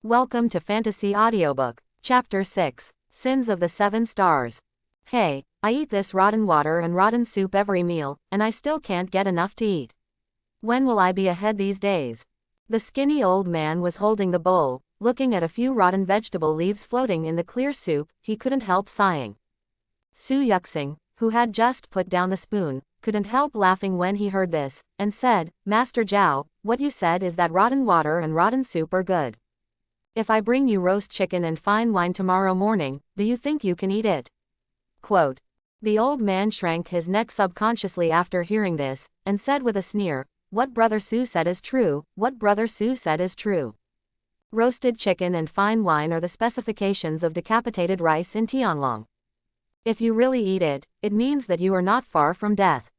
Welcome to Fantasy Audiobook, Chapter 6, Sins of the Seven Stars. Hey, I eat this rotten water and rotten soup every meal, and I still can't get enough to eat. When will I be ahead these days? The skinny old man was holding the bowl, looking at a few rotten vegetable leaves floating in the clear soup. He couldn't help sighing. Su Yuxing, who had just put down the spoon, couldn't help laughing when he heard this, and said, "Master Zhao, what you said is that rotten water and rotten soup are good. If I bring you roast chicken and fine wine tomorrow morning, do you think you can eat it?" Quote. The old man shrank his neck subconsciously after hearing this, and said with a sneer, "What Brother Su said is true, what Brother Su said is true. Roasted chicken and fine wine are the specifications of decapitated rice in Tianlong. If you really eat it, it means that you are not far from death."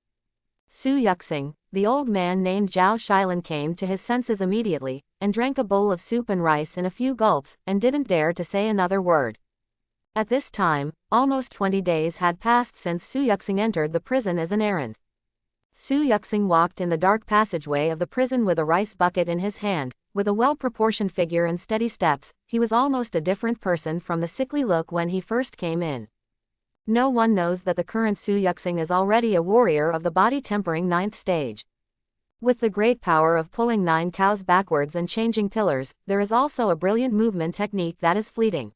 Su Yuxing, the old man named Zhao Shilin, came to his senses immediately, and drank a bowl of soup and rice in a few gulps, and didn't dare to say another word. At this time, almost 20 days had passed since Su Yuxing entered the prison as an errand. Su Yuxing walked in the dark passageway of the prison with a rice bucket in his hand, with a well-proportioned figure and steady steps. He was almost a different person from the sickly look when he first came in. No one knows that the current Su Yuxing is already a warrior of the body-tempering 9th stage. With the great power of pulling 9 cows backwards and changing pillars, there is also a brilliant movement technique that is fleeting.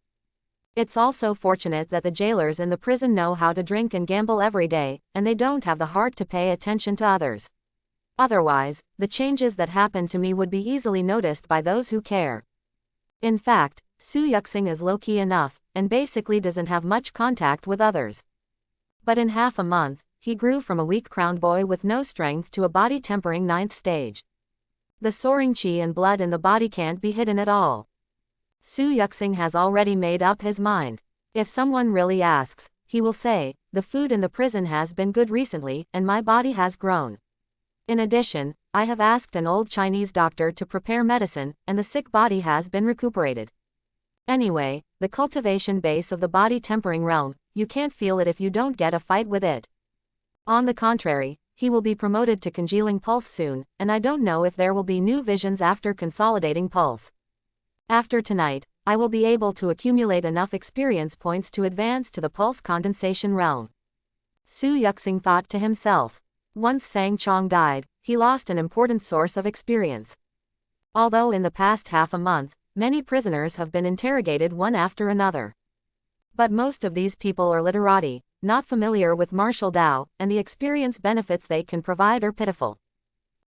It's also fortunate that the jailers in the prison know how to drink and gamble every day, and they don't have the heart to pay attention to others. Otherwise, the changes that happen to me would be easily noticed by those who care. In fact, Su Yuxing is low-key enough, and basically doesn't have much contact with others. But in half a month, he grew from a weak-crowned boy with no strength to a body-tempering 9th stage. The soaring qi and blood in the body can't be hidden at all. Su Yuxing has already made up his mind. If someone really asks, he will say, "The food in the prison has been good recently, and my body has grown. In addition, I have asked an old Chinese doctor to prepare medicine, and the sick body has been recuperated." Anyway, the cultivation base of the body-tempering realm, you can't feel it if you don't get a fight with it. On the contrary, he will be promoted to congealing pulse soon, and I don't know if there will be new visions after consolidating pulse. After tonight, I will be able to accumulate enough experience points to advance to the pulse condensation realm. Su Yuxing thought to himself. Once Sang Chong died, he lost an important source of experience. Although in the past half a month, many prisoners have been interrogated one after another. But most of these people are literati, not familiar with martial Dao, and the experience benefits they can provide are pitiful.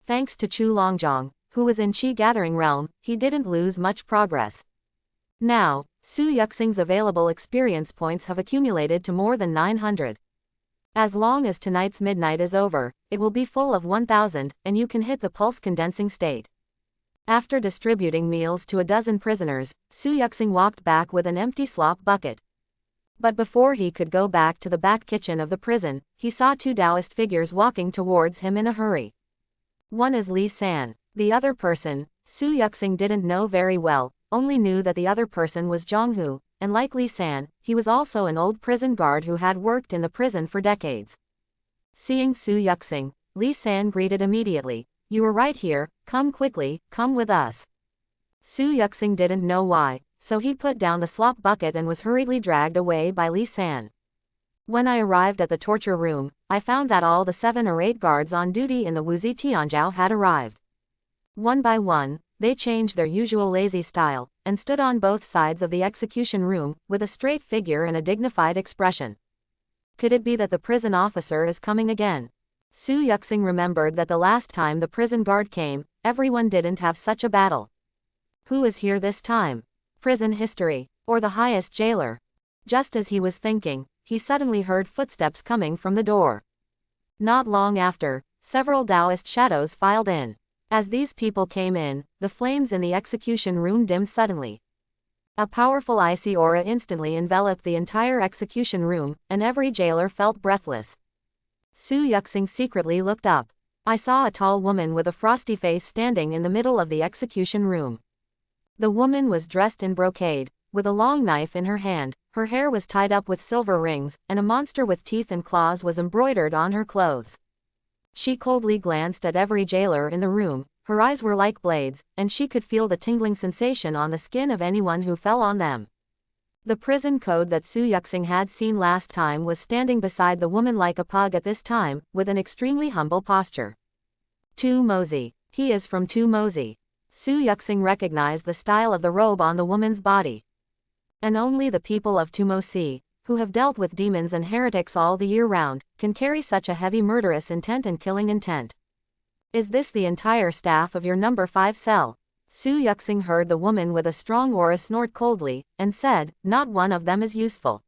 Thanks to Chu Longzhong, who was in Qi Gathering realm, he didn't lose much progress. Now, Su Yuxing's available experience points have accumulated to more than 900. As long as tonight's midnight is over, it will be full of 1000, and you can hit the pulse condensing state. After distributing meals to a dozen prisoners, Su Yuxing walked back with an empty slop bucket. But before he could go back to the back kitchen of the prison, he saw 2 Taoist figures walking towards him in a hurry. One is Li San. The other person, Su Yuxing didn't know very well, only knew that the other person was Zhonghu, and like Li San, he was also an old prison guard who had worked in the prison for decades. Seeing Su Yuxing, Li San greeted immediately, "You were right here, come quickly, come with us." Su Yuxing didn't know why, so he put down the slop bucket and was hurriedly dragged away by Li San. When I arrived at the torture room, I found that all the 7 or 8 guards on duty in the Wuxi Tianzhou had arrived. One by one, they changed their usual lazy style, and stood on both sides of the execution room, with a straight figure and a dignified expression. Could it be that the prison officer is coming again? Su Yuxing remembered that the last time the prison guard came, everyone didn't have such a battle. Who is here this time? Prison history, or the highest jailer? Just as he was thinking, he suddenly heard footsteps coming from the door. Not long after, several Taoist shadows filed in. As these people came in, the flames in the execution room dimmed suddenly. A powerful icy aura instantly enveloped the entire execution room, and every jailer felt breathless. Su Yuxing secretly looked up. I saw a tall woman with a frosty face standing in the middle of the execution room. The woman was dressed in brocade, with a long knife in her hand, her hair was tied up with silver rings, and a monster with teeth and claws was embroidered on her clothes. She coldly glanced at every jailer in the room, Her eyes were like blades, and she could feel the tingling sensation on the skin of anyone who fell on them. The prison code that Su Yuxing had seen last time was standing beside the woman like a pug at this time, with an extremely humble posture. Tu Mozi. He is from Tu Mozi. Su Yuxing recognized the style of the robe on the woman's body. And only the people of Tu Mozi, who have dealt with demons and heretics all the year round, can carry such a heavy murderous intent and killing intent. Is this the entire staff of your number 5 cell? Su Yuxing heard the woman with a strong aura snort coldly, and said, not one of them is useful.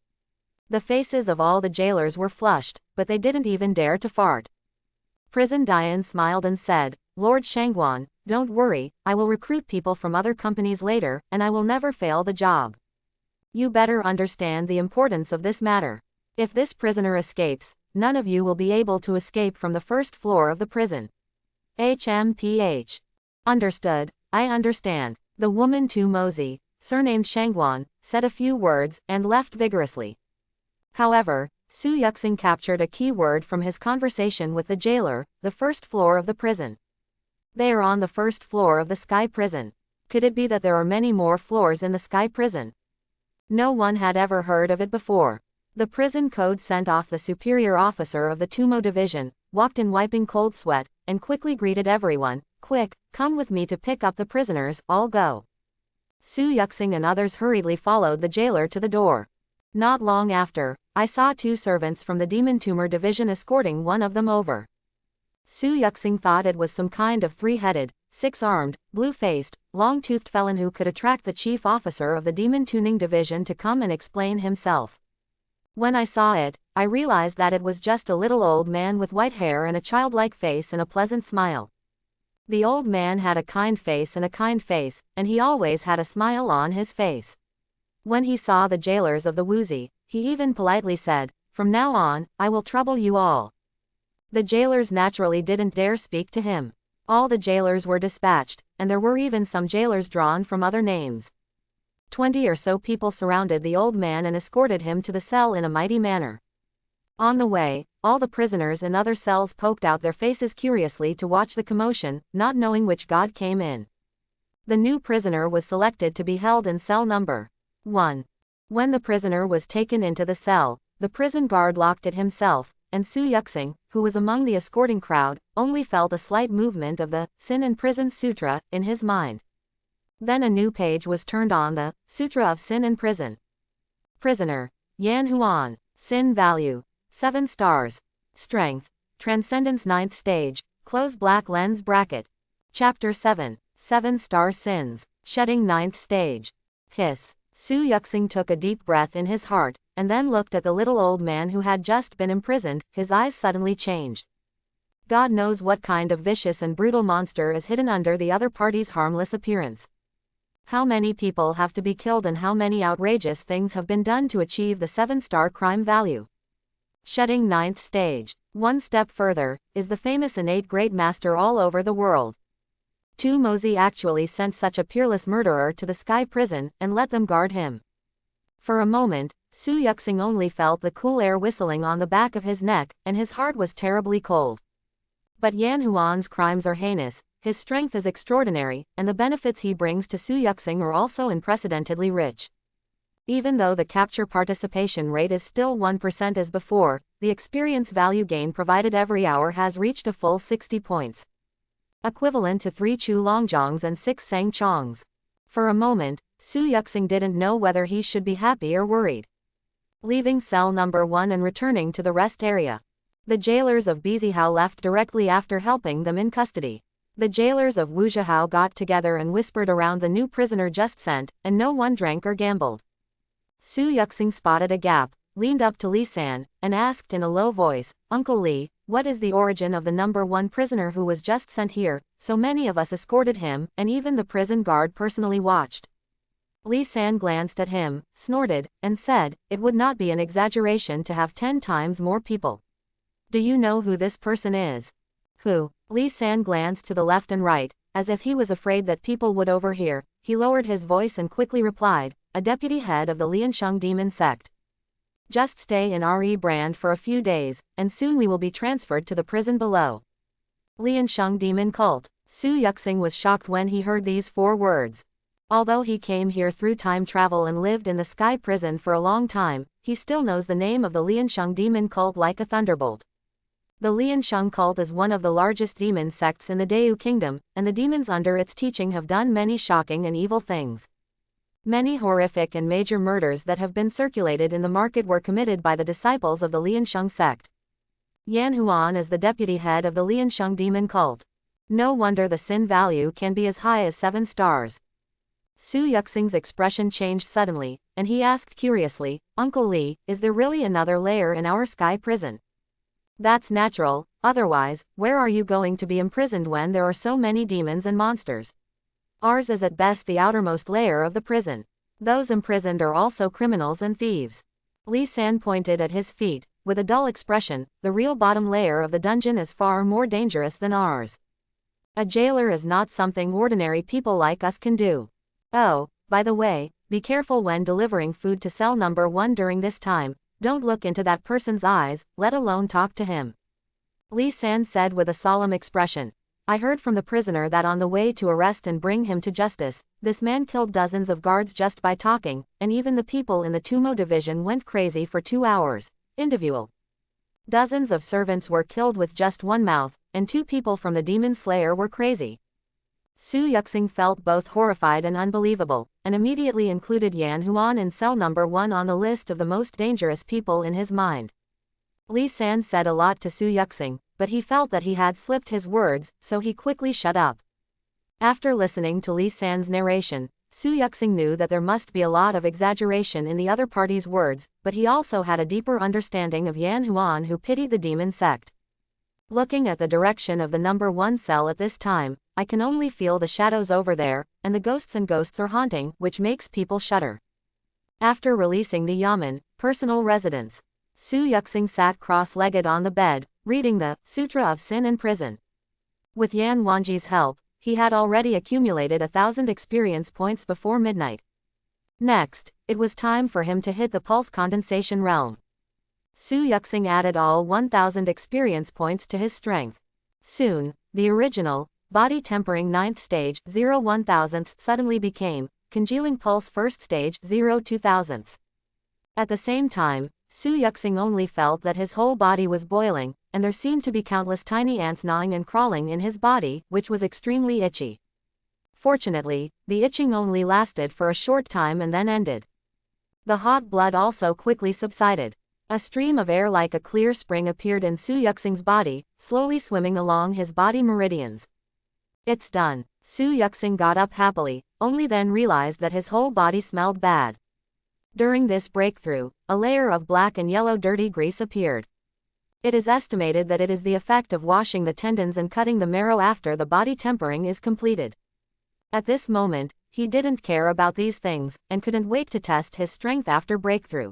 The faces of all the jailers were flushed, but they didn't even dare to fart. Prison Dian smiled and said, Lord Shangguan, don't worry, I will recruit people from other companies later, and I will never fail the job. You better understand the importance of this matter. If this prisoner escapes, none of you will be able to escape from the first floor of the prison. HMPH. Understood. I understand. The woman Tu Mozi, surnamed Shangguan, said a few words and left vigorously. However, Su Yuxing captured a key word from his conversation with the jailer, the first floor of the prison. They are on the first floor of the Sky Prison. Could it be that there are many more floors in the Sky Prison? No one had ever heard of it before. The prison code sent off the superior officer of the Tumo division, walked in wiping cold sweat, and quickly greeted everyone, quick, come with me to pick up the prisoners, all go. Su Yuxing and others hurriedly followed the jailer to the door. Not long after, I saw 2 servants from the Demon Tumor division escorting one of them over. Su Yuxing thought it was some kind of 3-headed, 6-armed, blue-faced, long-toothed felon who could attract the chief officer of the Demon Tuning division to come and explain himself. When I saw it, I realized that it was just a little old man with white hair and a childlike face and a pleasant smile. The old man had a kind face, and he always had a smile on his face. When he saw the jailers of the Wuxia, he even politely said, from now on, I will trouble you all. The jailers naturally didn't dare speak to him. All the jailers were dispatched, and there were even some jailers drawn from other names. 20 or so people surrounded the old man and escorted him to the cell in a mighty manner. On the way, all the prisoners in other cells poked out their faces curiously to watch the commotion, not knowing which god came in. The new prisoner was selected to be held in cell number 1. When the prisoner was taken into the cell, the prison guard locked it himself, and Su Yuxing, who was among the escorting crowd, only felt a slight movement of the Sin and Prison Sutra in his mind. Then a new page was turned on the Sutra of Sin and Prison. Prisoner, Yan Huan, Sin value, 7 stars. Strength, Transcendence 9th stage, close black lens bracket. Chapter 7, 7-star sins, shedding 9th stage. Hiss. Su Yuxing took a deep breath in his heart, and then looked at the little old man who had just been imprisoned. His eyes suddenly changed. God knows what kind of vicious and brutal monster is hidden under the other party's harmless appearance. How many people have to be killed and how many outrageous things have been done to achieve the 7-star crime value. Shedding 9th stage. One step further, is the famous innate great master all over the world. Tu Mozi actually sent such a peerless murderer to the Sky Prison, and let them guard him. For a moment, Su Yuxing only felt the cool air whistling on the back of his neck, and his heart was terribly cold. But Yan Huan's crimes are heinous, his strength is extraordinary, and the benefits he brings to Su Yuxing are also unprecedentedly rich. Even though the capture participation rate is still 1% as before, the experience value gain provided every hour has reached a full 60 points. Equivalent to 3 Chu Longjongs and 6 Sang Chongs. For a moment, Su Yuxing didn't know whether he should be happy or worried. Leaving cell number 1 and returning to the rest area. The jailers of Bizihao left directly after helping them in custody. The jailers of Wuzhihao got together and whispered around the new prisoner just sent, and no one drank or gambled. Su Yuxing spotted a gap, leaned up to Li San, and asked in a low voice, Uncle Li, what is the origin of the number 1 prisoner who was just sent here? So many of us escorted him, and even the prison guard personally watched. Li San glanced at him, snorted, and said, it would not be an exaggeration to have 10 times more people. Do you know who this person is? Who? Li San glanced to the left and right, as if he was afraid that people would overhear. He lowered his voice and quickly replied, a deputy head of the Liansheng demon sect. Just stay in RE Brand for a few days, and soon we will be transferred to the prison below. Liansheng demon cult. Su Yuxing was shocked when he heard these 4 words. Although he came here through time travel and lived in the sky prison for a long time, he still knows the name of the Liansheng demon cult like a thunderbolt. The Liansheng cult is one of the largest demon sects in the Deu kingdom, and the demons under its teaching have done many shocking and evil things. Many horrific and major murders that have been circulated in the market were committed by the disciples of the Liansheng sect. Yan Huan is the deputy head of the Liansheng demon cult. No wonder the sin value can be as high as 7 stars. Su Yuxing's expression changed suddenly, and he asked curiously, "Uncle Li, is there really another layer in our sky prison?" "That's natural, otherwise, where are you going to be imprisoned when there are so many demons and monsters? Ours is at best the outermost layer of the prison. Those imprisoned are also criminals and thieves." Li San pointed at his feet, with a dull expression. "The real bottom layer of the dungeon is far more dangerous than ours. A jailer is not something ordinary people like us can do. Oh, by the way, be careful when delivering food to cell number 1 during this time. Don't look into that person's eyes, let alone talk to him." Li San said with a solemn expression. "I heard from the prisoner that on the way to arrest and bring him to justice, this man killed dozens of guards just by talking, and even the people in the Tumo division went crazy for 2 hours. Individual. Dozens of servants were killed with just one mouth, and 2 people from the demon slayer were crazy." Su Yuxing felt both horrified and unbelievable, and immediately included Yan Huan in cell number 1 on the list of the most dangerous people in his mind. Li San said a lot to Su Yuxing, but he felt that he had slipped his words, so he quickly shut up. After listening to Li San's narration, Su Yuxing knew that there must be a lot of exaggeration in the other party's words, but he also had a deeper understanding of Yan Huan, who pitied the demon sect. "Looking at the direction of the number 1 cell at this time, I can only feel the shadows over there, and the ghosts are haunting, which makes people shudder." After releasing the yamen, personal residence, Su Yuxing sat cross-legged on the bed, reading the Sutra of Sin and Prison. With Yan Wanji's help, he had already accumulated 1,000 experience points before midnight. Next, it was time for him to hit the pulse condensation realm. Su Yuxing added all 1,000 experience points to his strength. Soon, the original, body tempering 9th stage, 0.001,000 suddenly became, congealing pulse 1st stage, 0.002,000. At the same time, Su Yuxing only felt that his whole body was boiling, and there seemed to be countless tiny ants gnawing and crawling in his body, which was extremely itchy. Fortunately, the itching only lasted for a short time and then ended. The hot blood also quickly subsided. A stream of air like a clear spring appeared in Su Yuxing's body, slowly swimming along his body meridians. "It's done." Su Yuxing got up happily, only then realized that his whole body smelled bad. During this breakthrough, a layer of black and yellow dirty grease appeared. It is estimated that it is the effect of washing the tendons and cutting the marrow after the body tempering is completed. At this moment, he didn't care about these things, and couldn't wait to test his strength after breakthrough.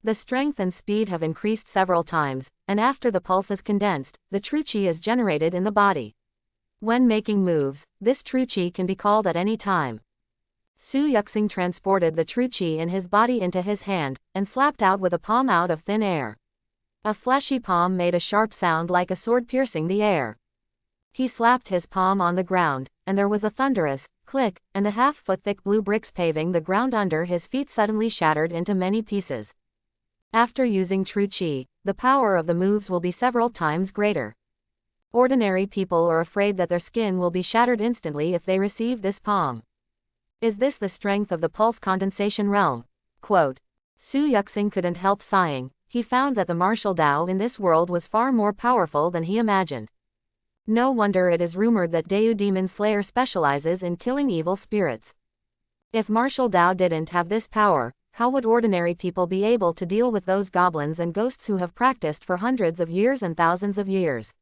The strength and speed have increased several times, and after the pulse is condensed, the true qi is generated in the body. When making moves, this true qi can be called at any time. Su Yuxing transported the true qi in his body into his hand, and slapped out with a palm out of thin air. A fleshy palm made a sharp sound like a sword piercing the air. He slapped his palm on the ground, and there was a thunderous click, and the half-foot thick blue bricks paving the ground under his feet suddenly shattered into many pieces. After using true qi, the power of the moves will be several times greater. Ordinary people are afraid that their skin will be shattered instantly if they receive this palm. Is this the strength of the pulse condensation realm? Quote. Su Yuxing couldn't help sighing. He found that the martial Tao in this world was far more powerful than he imagined. No wonder it is rumored that Deu Demon Slayer specializes in killing evil spirits. If martial Tao didn't have this power, how would ordinary people be able to deal with those goblins and ghosts who have practiced for hundreds of years and thousands of years?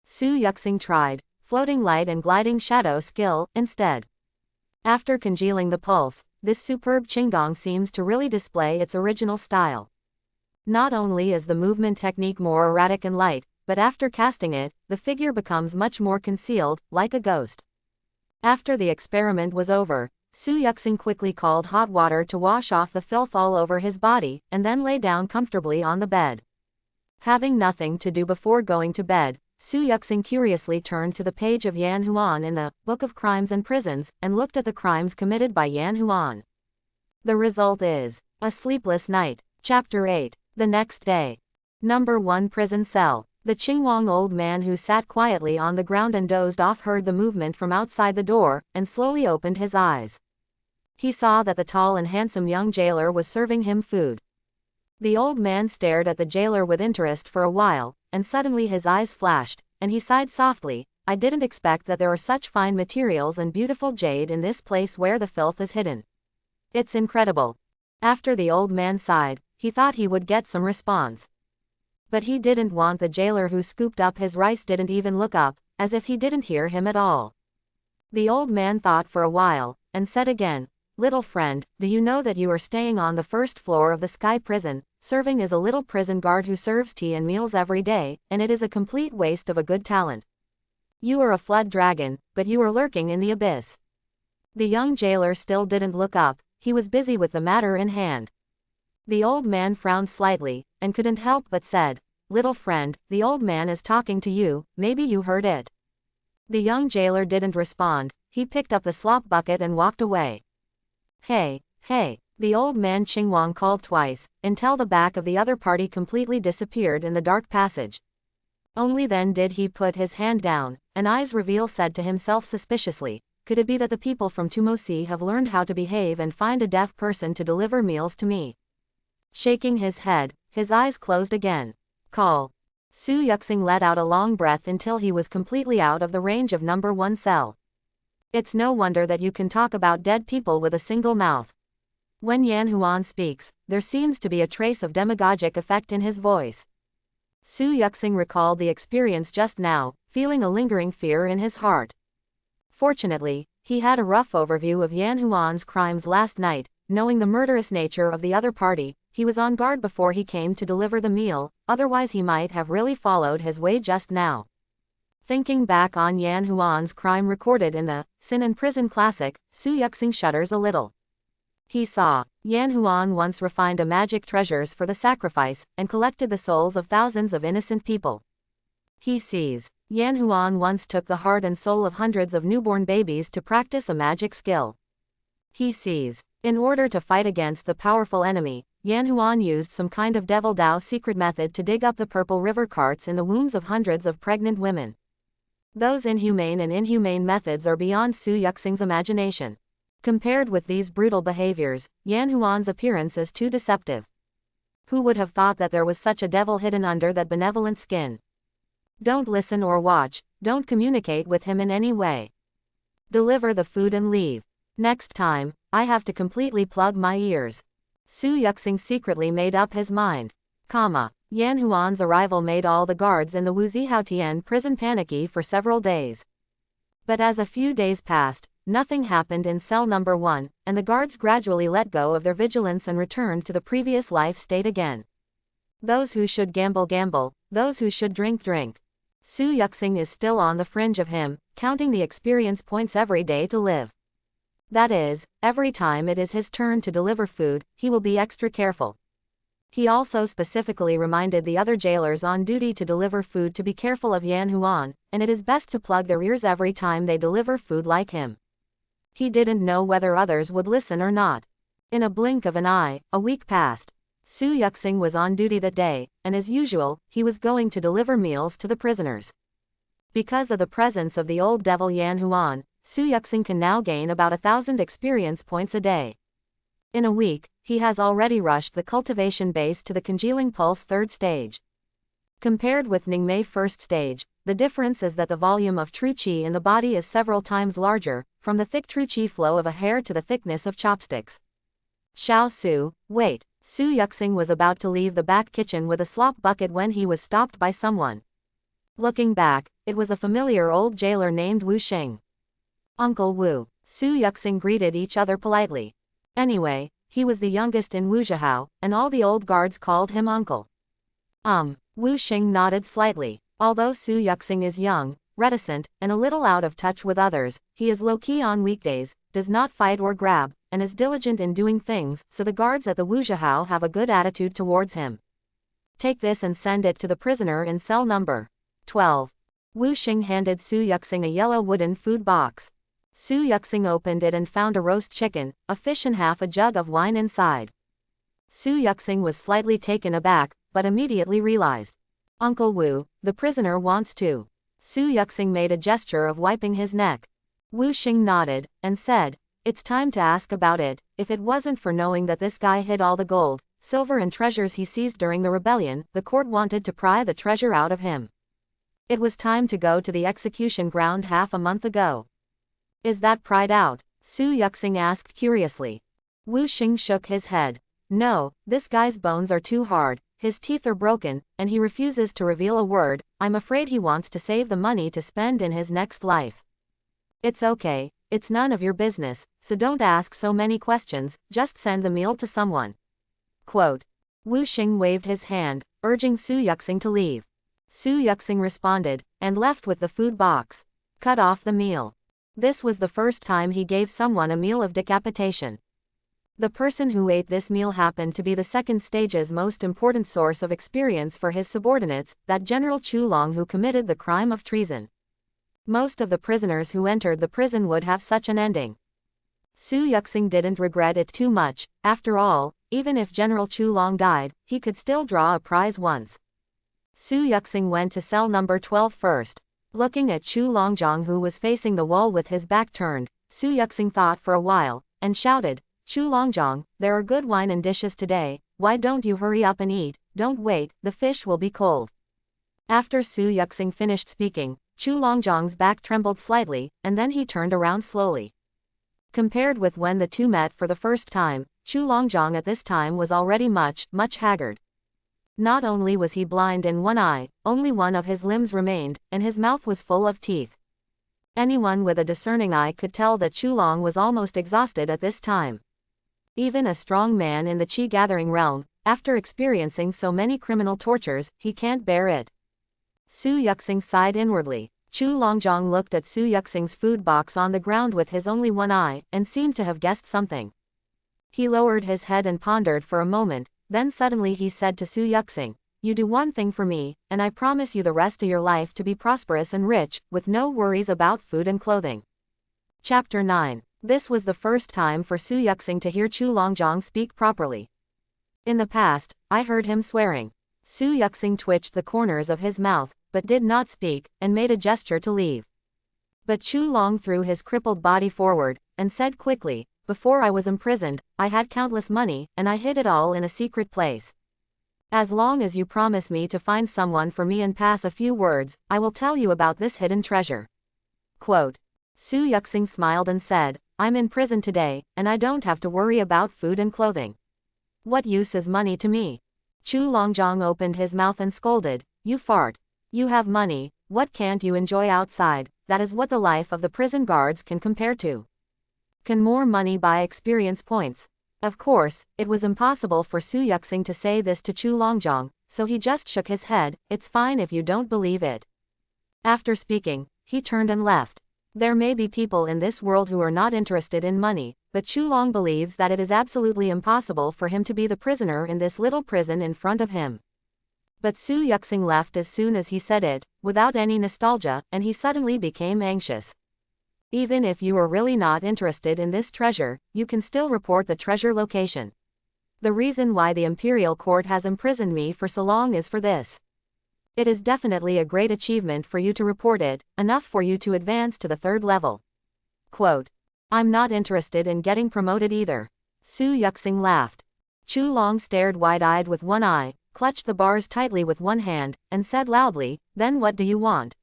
Su Yuxing tried, floating light and gliding shadow skill, instead. After congealing the pulse, this superb qinggong seems to really display its original style. Not only is the movement technique more erratic and light, but after casting it, the figure becomes much more concealed, like a ghost. After the experiment was over, Su Yuxing quickly called hot water to wash off the filth all over his body, and then lay down comfortably on the bed. Having nothing to do before going to bed, Su Yuxing curiously turned to the page of Yan Huan in the Book of Crimes and Prisons, and looked at the crimes committed by Yan Huan. The result is A Sleepless Night. Chapter 8. The next day. Number 1 Prison Cell. The Qingwang old man who sat quietly on the ground and dozed off heard the movement from outside the door, and slowly opened his eyes. He saw that the tall and handsome young jailer was serving him food. The old man stared at the jailer with interest for a while, and suddenly his eyes flashed, and he sighed softly. I didn't expect that there are such fine materials and beautiful jade in this place where the filth is hidden. It's incredible. After the old man sighed, he thought he would get some response. But he didn't want. The jailer who scooped up his rice didn't even look up, as if he didn't hear him at all. The old man thought for a while, and said again, "Little friend, do you know that you are staying on the first floor of the Sky Prison, serving as a little prison guard who serves tea and meals every day, and it is a complete waste of a good talent. You are a flood dragon, but you are lurking in the abyss." The young jailer still didn't look up, he was busy with the matter in hand. The old man frowned slightly, and couldn't help but said, "Little friend, the old man is talking to you, maybe you heard it." The young jailer didn't respond, he picked up the slop bucket and walked away. "Hey, hey," the old man Qingwang called twice, until the back of the other party completely disappeared in the dark passage. Only then did he put his hand down, and Eyes Reveal said to himself suspiciously, "Could it be that the people from Tumosi have learned how to behave and find a deaf person to deliver meals to me?" Shaking his head, his eyes closed again. "Call." Su Yuxing let out a long breath until he was completely out of the range of number 1 cell. It's no wonder that you can talk about dead people with a single mouth. When Yan Huan speaks, there seems to be a trace of demagogic effect in his voice. Su Yuxing recalled the experience just now, feeling a lingering fear in his heart. Fortunately, he had a rough overview of Yan Huan's crimes last night. Knowing the murderous nature of the other party, he was on guard before he came to deliver the meal, otherwise he might have really followed his way just now. Thinking back on Yan Huan's crime recorded in the Sin and Prison Classic, Su Yuxing shudders a little. He saw Yan Huan once refined a magic treasures for the sacrifice, and collected the souls of thousands of innocent people. He sees Yan Huan once took the heart and soul of hundreds of newborn babies to practice a magic skill. He sees, in order to fight against the powerful enemy, Yan Huan used some kind of devil Dao secret method to dig up the purple river carts in the wombs of hundreds of pregnant women. Those inhumane and inhumane methods are beyond Su Yuxing's imagination. Compared with these brutal behaviors, Yan Huan's appearance is too deceptive. Who would have thought that there was such a devil hidden under that benevolent skin? Don't listen or watch, don't communicate with him in any way. Deliver the food and leave. Next time, I have to completely plug my ears. Su Yuxing secretly made up his mind. Yan Huan's arrival made all the guards in the Wuxihaotian prison panicky for several days. But as a few days passed, nothing happened in cell number 1, and the guards gradually let go of their vigilance and returned to the previous life state again. Those who should gamble gamble, those who should drink drink. Su Yuxing is still on the fringe of him, counting the experience points every day to live. That is, every time it is his turn to deliver food, he will be extra careful. He also specifically reminded the other jailers on duty to deliver food to be careful of Yan Huan, and it is best to plug their ears every time they deliver food like him. He didn't know whether others would listen or not. In a blink of an eye, a week passed. Su Yuxing was on duty that day, and as usual, he was going to deliver meals to the prisoners. Because of the presence of the old devil Yan Huan, Su Yuxing can now gain about 1,000 experience points a day. In a week, he has already rushed the cultivation base to the congealing pulse 3rd stage. Compared with Ningmei 1st stage, the difference is that the volume of true qi in the body is several times larger, from the thick true qi flow of a hair to the thickness of chopsticks. Xiao Su, wait. Su Yuxing was about to leave the back kitchen with a slop bucket when he was stopped by someone. Looking back, it was a familiar old jailer named Wu Xing. Uncle Wu. Su Yuxing greeted each other politely. Anyway, he was the youngest in Wuxiahao, and all the old guards called him uncle. Wu Xing nodded slightly. Although Su Yuxing is young, reticent, and a little out of touch with others, he is low-key on weekdays, does not fight or grab, and is diligent in doing things, so the guards at the Wuxiahao have a good attitude towards him. Take this and send it to the prisoner in cell number 12. Wu Xing handed Su Yuxing a yellow wooden food box. Su Yuxing opened it and found a roast chicken, a fish and half a jug of wine inside. Su Yuxing was slightly taken aback, but immediately realized. Uncle Wu, the prisoner wants to. Su Yuxing made a gesture of wiping his neck. Wu Xing nodded, and said, it's time to ask about it. If it wasn't for knowing that this guy hid all the gold, silver and treasures he seized during the rebellion, the court wanted to pry the treasure out of him. It was time to go to the execution ground half a month ago. Is that pried out? Su Yuxing asked curiously. Wu Xing shook his head. No, this guy's bones are too hard, his teeth are broken, and he refuses to reveal a word. I'm afraid he wants to save the money to spend in his next life. It's okay, it's none of your business, so don't ask so many questions, just send the meal to someone. Quote. Wu Xing waved his hand, urging Su Yuxing to leave. Su Yuxing responded, and left with the food box. Cut off the meal. This was the first time he gave someone a meal of decapitation. The person who ate this meal happened to be the second stage's most important source of experience for his subordinates, that General Chu Long who committed the crime of treason. Most of the prisoners who entered the prison would have such an ending. Su Yuxing didn't regret it too much. After all, even if General Chu Long died, he could still draw a prize once. Su Yuxing went to cell number 12 first. Looking at Chu Longjiang who was facing the wall with his back turned, Su Yuxing thought for a while, and shouted, Chu Longjiang, there are good wine and dishes today, why don't you hurry up and eat, don't wait, the fish will be cold. After Su Yuxing finished speaking, Chu Longjiang's back trembled slightly, and then he turned around slowly. Compared with when the two met for the first time, Chu Longjiang at this time was already much haggard. Not only was he blind in one eye, only one of his limbs remained, and his mouth was full of teeth. Anyone with a discerning eye could tell that Chu Long was almost exhausted at this time. Even a strong man in the Qi-gathering realm, after experiencing so many criminal tortures, he can't bear it. Su Yuxing sighed inwardly. Chu Longjiang looked at Su Yuxing's food box on the ground with his only one eye, and seemed to have guessed something. He lowered his head and pondered for a moment, then suddenly he said to Su Yuxing, you do one thing for me, and I promise you the rest of your life to be prosperous and rich, with no worries about food and clothing. Chapter 9. This was the first time for Su Yuxing to hear Chu Longjiang speak properly. In the past, I heard him swearing. Su Yuxing twitched the corners of his mouth, but did not speak, and made a gesture to leave. But Chu Long threw his crippled body forward, and said quickly, before I was imprisoned, I had countless money, and I hid it all in a secret place. As long as you promise me to find someone for me and pass a few words, I will tell you about this hidden treasure. Quote. Su Yuxing smiled and said, I'm in prison today, and I don't have to worry about food and clothing. What use is money to me? Chu Longjiang opened his mouth and scolded, you fart. You have money, what can't you enjoy outside? That is what the life of the prison guards can compare to. Can more money buy experience points? Of course, it was impossible for Su Yuxing to say this to Chu Longjiang, so he just shook his head, it's fine if you don't believe it. After speaking, he turned and left. There may be people in this world who are not interested in money, but Chu Long believes that it is absolutely impossible for him to be the prisoner in this little prison in front of him. But Su Yuxing left as soon as he said it, without any nostalgia, and he suddenly became anxious. Even if you are really not interested in this treasure, you can still report the treasure location. The reason why the Imperial Court has imprisoned me for so long is for this. It is definitely a great achievement for you to report it, enough for you to advance to the 3rd level. Quote. I'm not interested in getting promoted either. Su Yuxing laughed. Chu Long stared wide-eyed with one eye, clutched the bars tightly with one hand, and said loudly, then what do you want?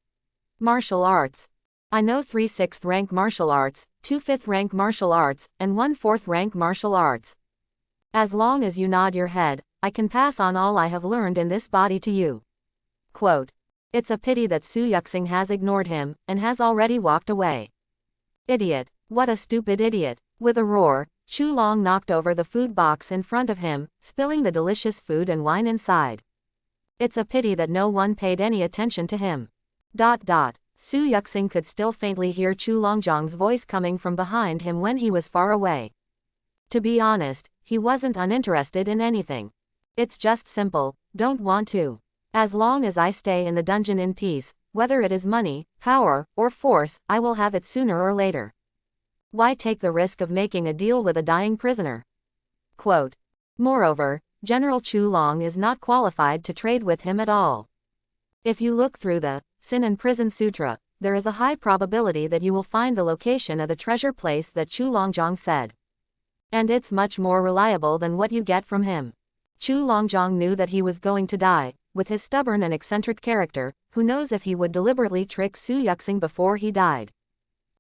Martial arts. I know 3 6th rank martial arts, 2 5th rank martial arts, and 1 4th rank martial arts. As long as you nod your head, I can pass on all I have learned in this body to you. Quote. It's a pity that Su Yuxing has ignored him, and has already walked away. Idiot. What a stupid idiot. With a roar, Chu Long knocked over the food box in front of him, spilling the delicious food and wine inside. It's a pity that no one paid any attention to him. Su Yuxing could still faintly hear Chu Longjiang's voice coming from behind him when he was far away. To be honest, he wasn't uninterested in anything. It's just simple, don't want to. As long as I stay in the dungeon in peace, whether it is money, power, or force, I will have it sooner or later. Why take the risk of making a deal with a dying prisoner? Quote. Moreover, General Chu Long is not qualified to trade with him at all. If you look through the Sin and Prison Sutra, there is a high probability that you will find the location of the treasure place that Chu Longjong said. And it's much more reliable than what you get from him. Chu Longjong knew that he was going to die. With his stubborn and eccentric character, who knows if he would deliberately trick Su Yuxing before he died.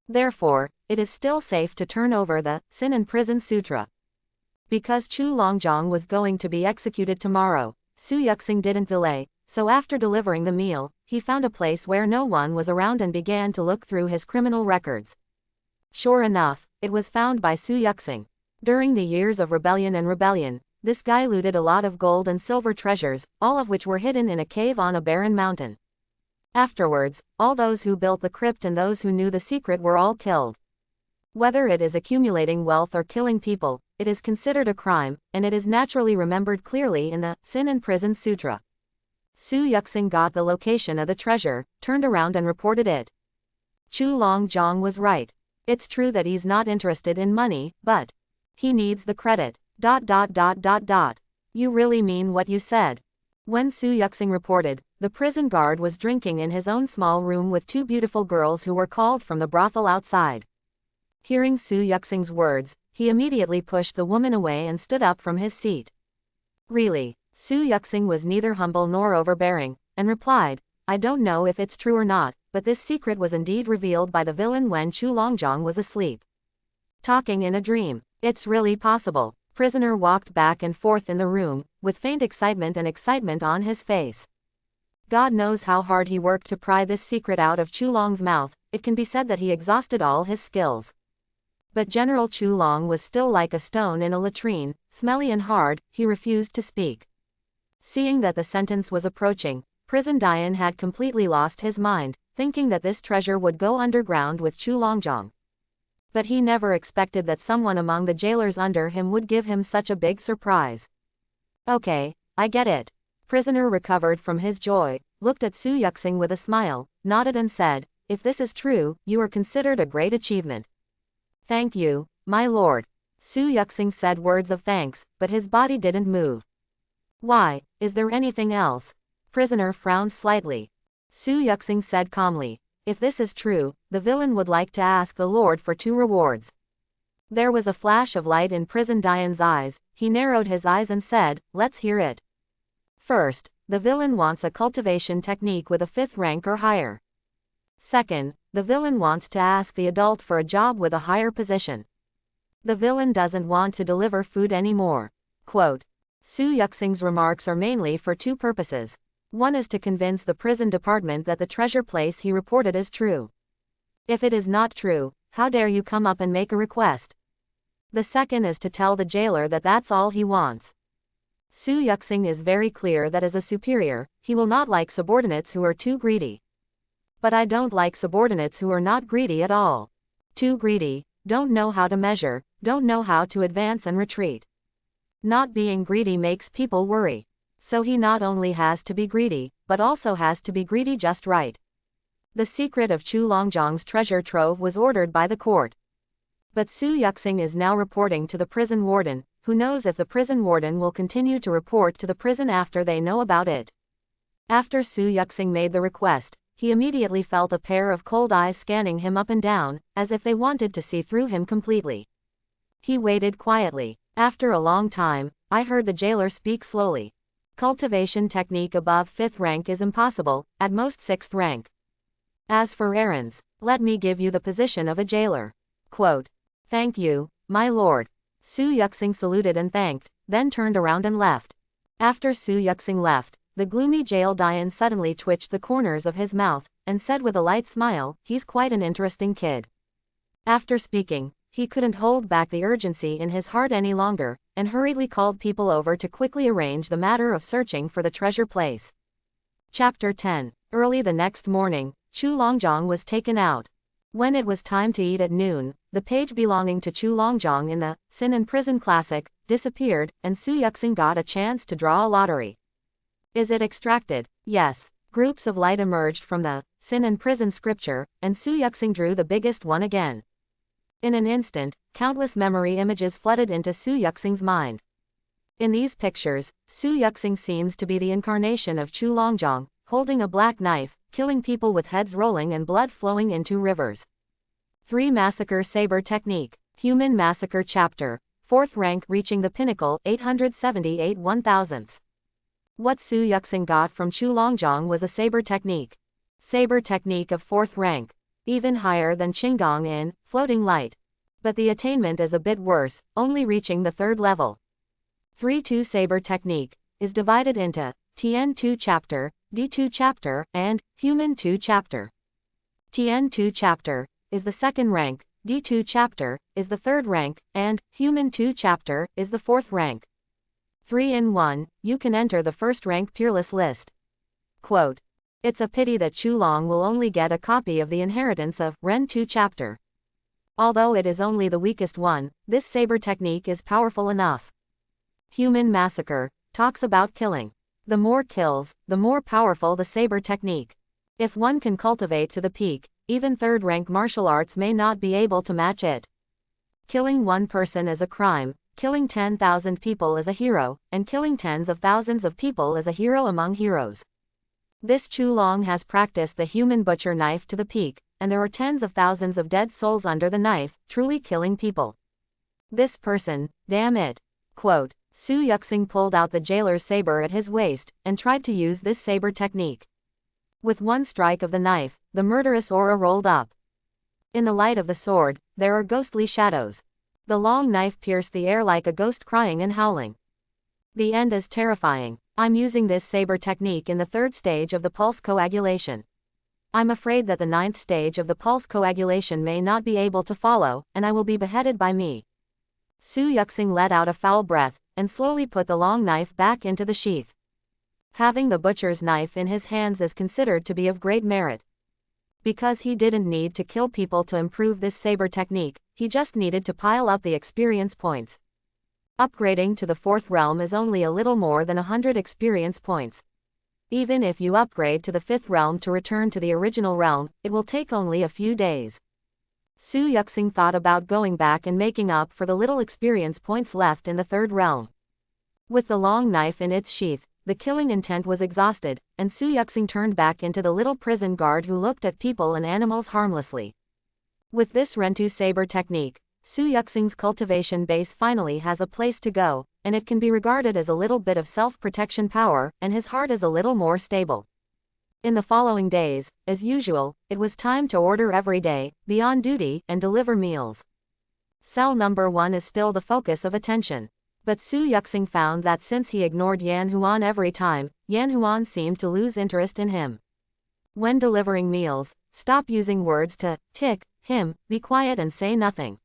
Therefore, it is still safe to turn over the Sin and Prison Sutra. Because Chu Longjong was going to be executed tomorrow, Su Yuxing didn't delay, so after delivering the meal, he found a place where no one was around and began to look through his criminal records. Sure enough, it was found by Su Yuxing. During the years of rebellion, this guy looted a lot of gold and silver treasures, all of which were hidden in a cave on a barren mountain. Afterwards, all those who built the crypt and those who knew the secret were all killed. Whether it is accumulating wealth or killing people, it is considered a crime, and it is naturally remembered clearly in the Sin and Prison Sutra. Su Yuxing got the location of the treasure, turned around and reported it. Chu Longjong was right. It's true that he's not interested in money, but he needs the credit. ... You really mean what you said? When Su Yuxing reported, the prison guard was drinking in his own small room with two beautiful girls who were called from the brothel outside. Hearing Su Yuxing's words, he immediately pushed the woman away and stood up from his seat. Really, Su Yuxing was neither humble nor overbearing, and replied, I don't know if it's true or not, but this secret was indeed revealed by the villain when Chu Longjong was asleep. Talking in a dream. It's really possible. Prisoner walked back and forth in the room, with faint excitement on his face. God knows how hard he worked to pry this secret out of Chu Long's mouth. It can be said that he exhausted all his skills. But General Chu Long was still like a stone in a latrine, smelly and hard. He refused to speak. Seeing that the sentence was approaching, Prison Dian had completely lost his mind, thinking that this treasure would go underground with Chu Longjong. But he never expected that someone among the jailers under him would give him such a big surprise. Okay, I get it. Prisoner recovered from his joy, looked at Su Yuxing with a smile, nodded and said, if this is true, you are considered a great achievement. Thank you, my lord. Su Yuxing said words of thanks, but his body didn't move. Why, is there anything else? Prisoner frowned slightly. Su Yuxing said calmly, if this is true, the villain would like to ask the Lord for 2 rewards. There was a flash of light in Prison Dian's eyes. He narrowed his eyes and said, let's hear it. First, the villain wants a cultivation technique with a 5th rank or higher. Second, the villain wants to ask the adult for a job with a higher position. The villain doesn't want to deliver food anymore. Quote. Su Yuxing's remarks are mainly for 2 purposes. One is to convince the prison department that the treasure place he reported is true. If it is not true, how dare you come up and make a request? The second is to tell the jailer that that's all he wants. Su Yuxing is very clear that as a superior, he will not like subordinates who are too greedy. But I don't like subordinates who are not greedy at all. Too greedy, don't know how to measure, don't know how to advance and retreat. Not being greedy makes people worry. So he not only has to be greedy, but also has to be greedy just right. The secret of Chu Longjong's treasure trove was ordered by the court. But Su Yuxing is now reporting to the prison warden, who knows if the prison warden will continue to report to the prison after they know about it. After Su Yuxing made the request, he immediately felt a pair of cold eyes scanning him up and down, as if they wanted to see through him completely. He waited quietly. After a long time, I heard the jailer speak slowly. Cultivation technique above 5th rank is impossible, at most 6th rank. As for errands, let me give you the position of a jailer. Quote. Thank you, my lord. Su Yuxing saluted and thanked, then turned around and left. After Su Yuxing left, the gloomy jail Dian suddenly twitched the corners of his mouth, and said with a light smile, he's quite an interesting kid. After speaking, he couldn't hold back the urgency in his heart any longer, and hurriedly called people over to quickly arrange the matter of searching for the treasure place. Chapter 10. Early the next morning, Chu Longjong was taken out. When it was time to eat at noon, the page belonging to Chu Longjong in the Sin and Prison Classic disappeared, and Su Yuxing got a chance to draw a lottery. Is it extracted? Yes. Groups of light emerged from the sin and prison scripture, and Su Yuxing drew the biggest one again. In an instant, countless memory images flooded into Su Yuxing's mind. In these pictures, Su Yuxing seems to be the incarnation of Chu Longzhong, holding a black knife, killing people with heads rolling and blood flowing into rivers. 3. Massacre Saber Technique. Human Massacre Chapter. 4th rank reaching the pinnacle, 878 1,000ths. What Su Yuxing got from Chu Longzhong was a saber technique. Saber technique of 4th rank. Even higher than Qinggong in floating light. But the attainment is a bit worse, only reaching the 3rd level. 3-2 Saber technique is divided into Tian 2 chapter, D2 chapter, and Human 2 chapter. Tian 2 chapter is the 2nd rank, D2 chapter is the 3rd rank, and Human 2 chapter is the 4th rank. 3 in 1, you can enter the 1st rank peerless list. Quote, it's a pity that Chulong will only get a copy of the inheritance of Ren 2 chapter. Although it is only the weakest one, this saber technique is powerful enough. Human Massacre talks about killing. The more kills, the more powerful the saber technique. If one can cultivate to the peak, even 3rd rank martial arts may not be able to match it. Killing one person is a crime, killing 10,000 people is a hero, and killing tens of thousands of people is a hero among heroes. This Chulong has practiced the human butcher knife to the peak, and there are tens of thousands of dead souls under the knife, truly killing people. This person, damn it. Quote, Su Yuxing pulled out the jailer's saber at his waist, and tried to use this saber technique. With one strike of the knife, the murderous aura rolled up. In the light of the sword, there are ghostly shadows. The long knife pierced the air like a ghost crying and howling. The end is terrifying. I'm using this saber technique in the 3rd stage of the pulse coagulation. I'm afraid that the 9th stage of the pulse coagulation may not be able to follow, and I will be beheaded by me. Su Yuxing let out a foul breath, and slowly put the long knife back into the sheath. Having the butcher's knife in his hands is considered to be of great merit. Because he didn't need to kill people to improve this saber technique, he just needed to pile up the experience points. Upgrading to the 4th realm is only a little more than 100 experience points. Even if you upgrade to the 5th realm to return to the original realm, it will take only a few days. Su Yuxing thought about going back and making up for the little experience points left in the 3rd realm. With the long knife in its sheath, the killing intent was exhausted, and Su Yuxing turned back into the little prison guard who looked at people and animals harmlessly. With this Rentu saber technique, Su Yuxing's cultivation base finally has a place to go, and it can be regarded as a little bit of self-protection power, and his heart is a little more stable. In the following days, as usual, it was time to order every day, be on duty, and deliver meals. Cell number 1 is still the focus of attention. But Su Yuxing found that since he ignored Yan Huan every time, Yan Huan seemed to lose interest in him. When delivering meals, stop using words to tick him, be quiet and say nothing.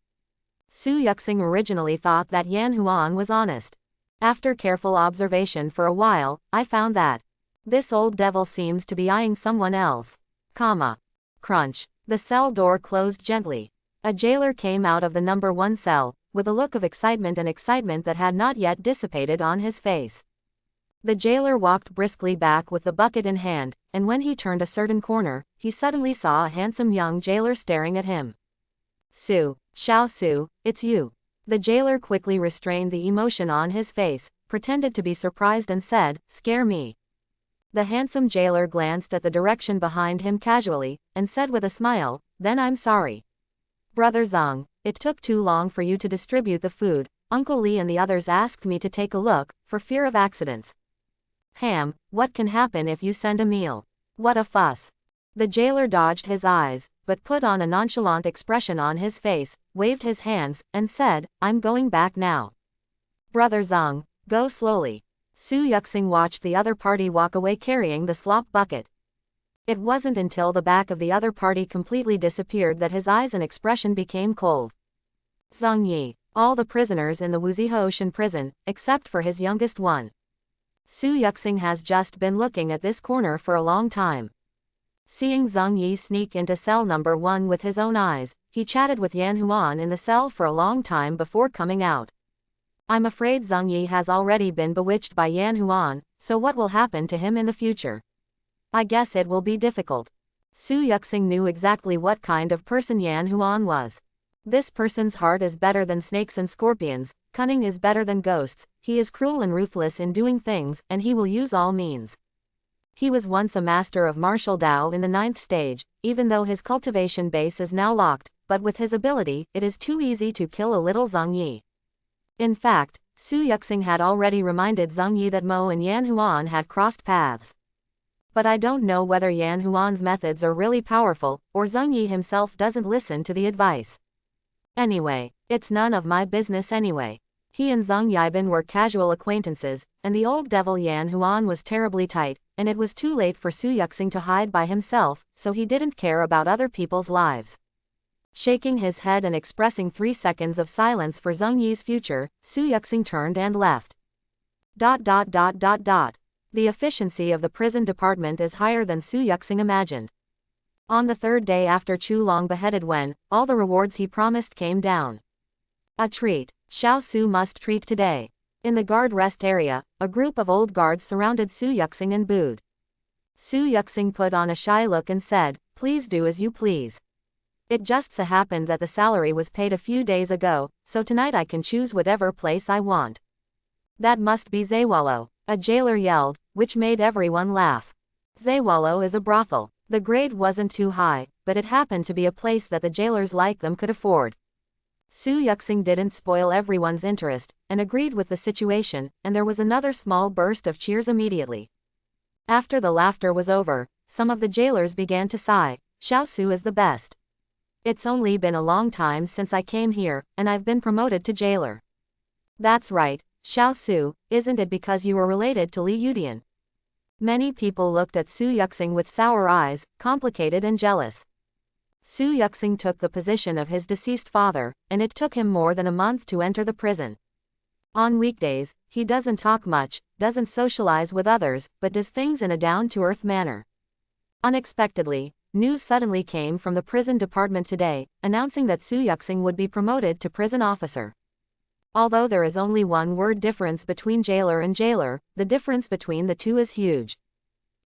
Su Yuxing originally thought that Yan Huan was honest. After careful observation for a while, I found that this old devil seems to be eyeing someone else. Crunch. The cell door closed gently. A jailer came out of the number 1 cell, with a look of excitement that had not yet dissipated on his face. The jailer walked briskly back with the bucket in hand, and when he turned a certain corner, he suddenly saw a handsome young jailer staring at him. Xiao Su, it's you. The jailer quickly restrained the emotion on his face, pretended to be surprised and said, scare me. The handsome jailer glanced at the direction behind him casually, and said with a smile, then I'm sorry. Brother Zhang, it took too long for you to distribute the food. Uncle Li and the others asked me to take a look, for fear of accidents. What can happen if you send a meal? What a fuss. The jailer dodged his eyes, but put on a nonchalant expression on his face, waved his hands, and said, I'm going back now. Brother Zhang, go slowly. Su Yuxing watched the other party walk away carrying the slop bucket. It wasn't until the back of the other party completely disappeared that his eyes and expression became cold. Zhang Yi, all the prisoners in the Wuxia prison, except for his youngest one. Su Yuxing has just been looking at this corner for a long time. Seeing Zhang Yi sneak into cell number 1 with his own eyes, he chatted with Yan Huan in the cell for a long time before coming out. I'm afraid Zhang Yi has already been bewitched by Yan Huan, so what will happen to him in the future? I guess it will be difficult. Su Yuxing knew exactly what kind of person Yan Huan was. This person's heart is better than snakes and scorpions, cunning is better than ghosts, he is cruel and ruthless in doing things, and he will use all means. He was once a master of martial Dao in the 9th stage, even though his cultivation base is now locked, but with his ability, it is too easy to kill a little Zhang Yi. In fact, Su Yuxing had already reminded Zhang Yi that Mo and Yan Huan had crossed paths. But I don't know whether Yan Huan's methods are really powerful, or Zhang Yi himself doesn't listen to the advice. Anyway, it's none of my business anyway. He and Zhang Yibin were casual acquaintances, and the old devil Yan Huan was terribly tight, and it was too late for Su Yuxing to hide by himself, so he didn't care about other people's lives. Shaking his head and expressing 3 seconds of silence for Zhang Yi's future, Su Yuxing turned and left. The efficiency of the prison department is higher than Su Yuxing imagined. On the 3rd day after Chu Long beheaded Wen, all the rewards he promised came down. A treat. Xiao Su must treat today. In the guard rest area, a group of old guards surrounded Su Yuxing and booed. Su Yuxing put on a shy look and said, "Please do as you please. It just so happened that the salary was paid a few days ago, so tonight I can choose whatever place I want." "That must be Zawalo," a jailer yelled, which made everyone laugh. Zawalo is a brothel. The grade wasn't too high, but it happened to be a place that the jailers like them could afford. Su Yuxing didn't spoil everyone's interest, and agreed with the situation, and there was another small burst of cheers immediately. After the laughter was over, some of the jailers began to sigh. "Xiao Su is the best. It's only been a long time since I came here, and I've been promoted to jailer." "That's right, Xiao Su, isn't it because you were related to Li Yudian?" Many people looked at Su Yuxing with sour eyes, complicated and jealous. Su Yuxing took the position of his deceased father, and it took him more than a month to enter the prison. On weekdays, he doesn't talk much, doesn't socialize with others, but does things in a down-to-earth manner. Unexpectedly, news suddenly came from the prison department today, announcing that Su Yuxing would be promoted to prison officer. Although there is only one word difference between jailer and jailer, the difference between the two is huge.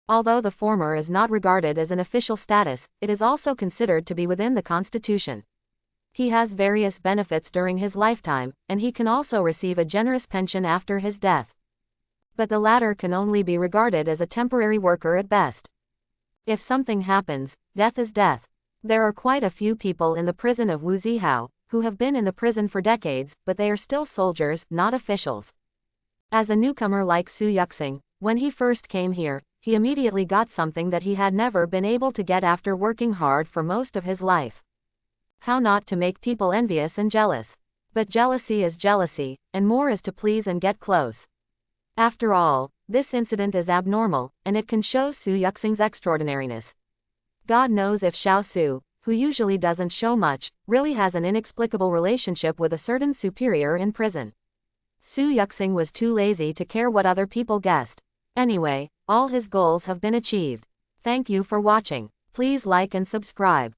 Although the former is not regarded as an official status, it is also considered to be within the constitution. He has various benefits during his lifetime, and he can also receive a generous pension after his death. But the latter can only be regarded as a temporary worker at best. If something happens, death is death. There are quite a few people in the prison of Wuzihao, who have been in the prison for decades, but they are still soldiers, not officials. As a newcomer like Su Yuxing, when he first came here, he immediately got something that he had never been able to get after working hard for most of his life. How not to make people envious and jealous? But jealousy is jealousy, and more is to please and get close. After all, this incident is abnormal, and it can show Su Yuxing's extraordinariness. God knows if Xiao Su, who usually doesn't show much, really has an inexplicable relationship with a certain superior in prison. Su Yuxing was too lazy to care what other people guessed. Anyway, all his goals have been achieved. Thank you for watching. Please like and subscribe.